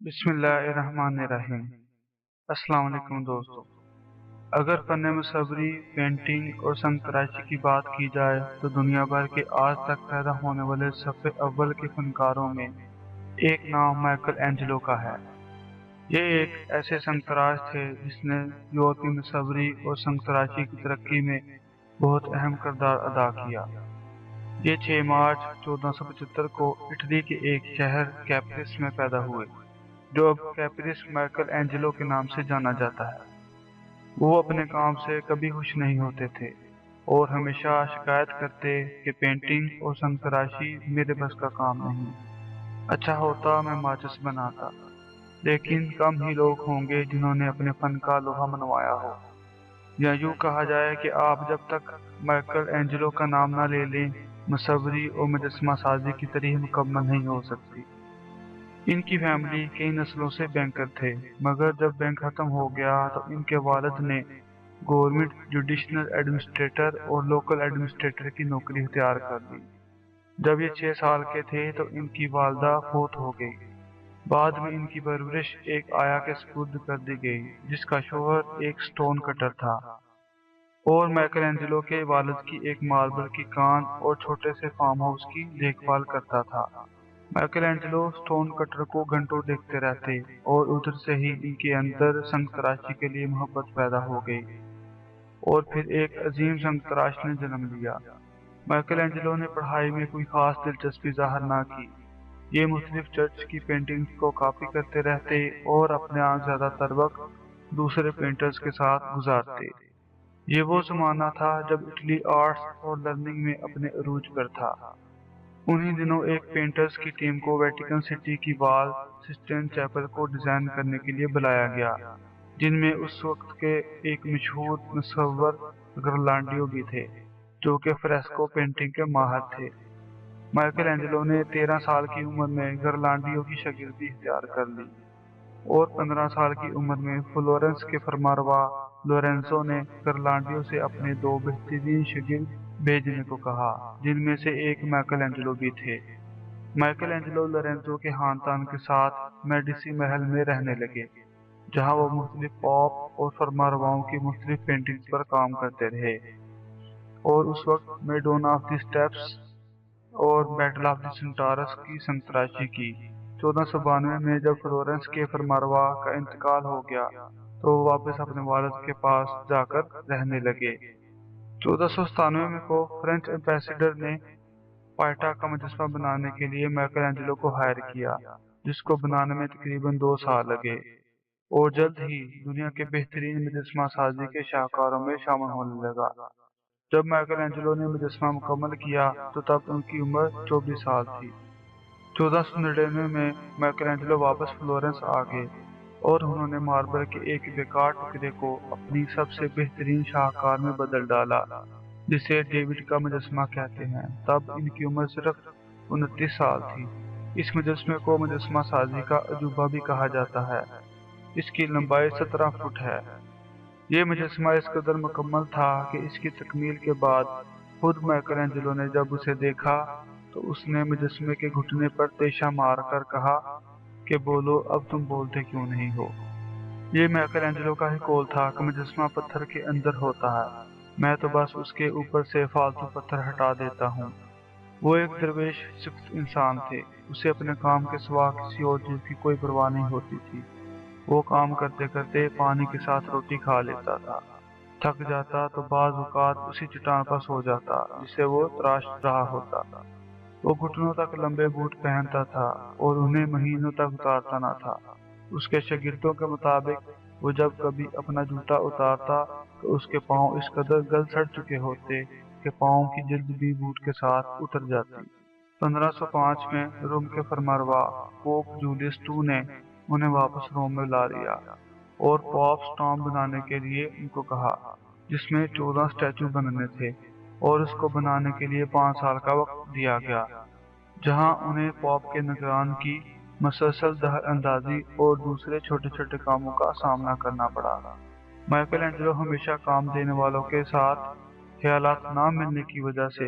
بسم اللہ الرحمن الرحیم۔ السلام علیکم دوستو۔ اگر فن مصوری، پینٹنگ اور سنگ تراشی کی بات کی جائے تو دنیا بھر کے آج تک پیدا ہونے والے صف اول کے فنکاروں میں ایک نام مائیکل اینجلو کا ہے۔ یہ ایک ایسے سنگ تراش تھے جس نے یورپی مصوری اور سنگ تراشی کی ترقی میں بہت اہم کردار ادا کیا۔ یہ 6 مارچ 1475 کو اٹلی کے ایک شہر کیپریس میں پیدا ہوئے، جو اب کیپریس مائیکل اینجلو کے نام سے جانا جاتا ہے۔ وہ اپنے کام سے کبھی خوش نہیں ہوتے تھے اور ہمیشہ شکایت کرتے کہ پینٹنگ اور سنگ تراشی میرے بس کا کام نہیں۔ اچھا ہوتا میں ماچس بناتا، لیکن کم ہی لوگ ہوں گے جنہوں نے اپنے فن کا لوہا منوایا ہو۔ یا یوں کہا جائے کہ آپ جب تک مائیکل اینجلو کا نام نہ لے لیں، مصوری اور مجسمہ سازی کی تاریخ مکمل نہیں ہو سکتی۔ ان کی فیملی کئی نسلوں سے بینکر تھے، مگر جب بینک ختم ہو گیا تو ان کے والد نے گورنمنٹ جوڈیشنل ایڈمنسٹریٹر اور لوکل ایڈمنسٹریٹر کی نوکری اختیار کر لی۔ جب یہ 6 سال کے تھے تو ان کی والدہ فوت ہو گئی۔ بعد میں ان کی پرورش ایک آیا کے سپرد کر دی گئی جس کا شوہر ایک سٹون کٹر تھا، اور مائیکل اینجلو کے والد کی ایک ماربل کی کان اور چھوٹے سے فارم ہاؤس کی دیکھ بھال کرتا تھا۔ مائیکل اینجلو سٹون کٹر کو گھنٹوں دیکھتے رہتے اور ادھر سے ہی ان کے اندر سنگ تراشی کے لیے محبت پیدا ہو گئی، اور پھر ایک عظیم سنگ تراش نے جنم لیا۔ مائیکل اینجلو نے پڑھائی میں کوئی خاص دلچسپی ظاہر نہ کی۔ یہ مختلف چرچ کی پینٹنگز کو کاپی کرتے رہتے اور اپنا زیادہ تر وقت دوسرے پینٹرز کے ساتھ گزارتے۔ یہ وہ زمانہ تھا جب اٹلی آرٹس اور لرننگ میں اپنے عروج پر تھا۔ انہی دنوں ایک پینٹرز کی ٹیم کو ویٹیکن سٹی کی وال سسٹین چیپل کو ڈیزائن کرنے کے لیے بلایا گیا، جن میں اس وقت کے ایک مشہور مصور گرلانڈیو بھی تھے، جو کہ فریسکو پینٹنگ کے ماہر تھے۔ مائیکل اینجلو نے 13 سال کی عمر میں گرلانڈیو کی شاگردی اختیار کر لی، اور 15 سال کی عمر میں فلورنس کے فرمانروا لورینزو نے گرلانڈیو سے اپنے 2 بہترین شاگرد بھیجنے کو کہا، جن میں سے ایک مائیکل اینجلو بھی تھے۔ مائیکل اینجلو لورینزو کے خاندان کے ساتھ میڈیسی محل میں رہنے لگے، جہاں وہ مختلف پاپ اور فرمانرواؤں کی مختلف پینٹنگز پر کام کرتے رہے، اور اس وقت میڈونا آف دی اسٹیپس اور بیٹل آف دی سنٹارس کی سنگ تراشی کی۔ 1492 میں جب فلورنس کے فرمانروا کا انتقال ہو گیا تو وہ واپس اپنے والد کے پاس جا کر رہنے لگے۔ 1497 میں کو فرینچ ایمبیسیڈر نے پائٹا کا مجسمہ بنانے کے لیے مائیکل اینجلو کو ہائر کیا، جس کو بنانے میں تقریباً 2 سال لگے، اور جلد ہی دنیا کے بہترین مجسمہ سازی کے شاہکاروں میں شامل ہونے لگا۔ جب مائیکل اینجلو نے مجسمہ مکمل کیا تو تب ان کی عمر 24 سال تھی۔ 1499 میں مائیکل اینجلو واپس فلورنس آ گئے، اور انہوں نے ماربل کے ایک بیکار ٹکڑے کو اپنی سب سے بہترین شاہکار میں بدل ڈالا، جسے ڈیوڈ کا مجسمہ کہتے ہیں۔ تب ان کی عمر صرف 29 سال تھی۔ اس مجسمے کو مجسمہ سازی کا عجوبہ بھی کہا جاتا ہے۔ اس کی لمبائی 17 فٹ ہے۔ یہ مجسمہ اس قدر مکمل تھا کہ اس کی تکمیل کے بعد خود مائیکل اینجلو نے جب اسے دیکھا تو اس نے مجسمے کے گھٹنے پر تیشہ مار کر کہا کہ بولو اب تم بولتے کیوں نہیں ہو۔ یہ مائیکل اینجلو کا ہی قول تھا کہ مجسمہ پتھر کے اندر ہوتا ہے، میں تو بس اس کے اوپر سے فالتو پتھر ہٹا دیتا ہوں۔ وہ ایک درویش سخت انسان تھے، اسے اپنے کام کے سوا کسی اور چیز کی کوئی پرواہ نہیں ہوتی تھی۔ وہ کام کرتے کرتے پانی کے ساتھ روٹی کھا لیتا تھا، تھک جاتا تو بعض اوقات اسی چٹان پر سو جاتا جسے وہ تراش رہا ہوتا۔ وہ گھٹنوں تک لمبے بوٹ پہنتا تھا اور انہیں مہینوں تک اتارتا نہ تھا۔ اس کے شاگردوں کے مطابق وہ جب کبھی اپنا جوتا اتارتا تو اس کے پاؤں اس قدر گل سڑ چکے ہوتے کہ پاؤں کی جلد بھی بوٹ کے ساتھ اتر جاتی۔ 1505 میں روم کے فرمانروا پوپ جولیس II نے انہیں واپس روم میں لا لیا اور پاپ سٹام بنانے کے لیے ان کو کہا، جس میں 14 سٹیچو بننے تھے، اور اس کو بنانے کے لیے 5 سال کا وقت دیا گیا، جہاں انہیں پاپ کے نگران کی مسلسل دخل اندازی اور دوسرے چھوٹے چھوٹے کاموں کا سامنا کرنا پڑا۔ مائیکل اینجلو ہمیشہ کام دینے والوں کے ساتھ خیالات نہ ملنے کی وجہ سے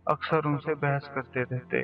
اکثر ان سے بحث کرتے رہتے،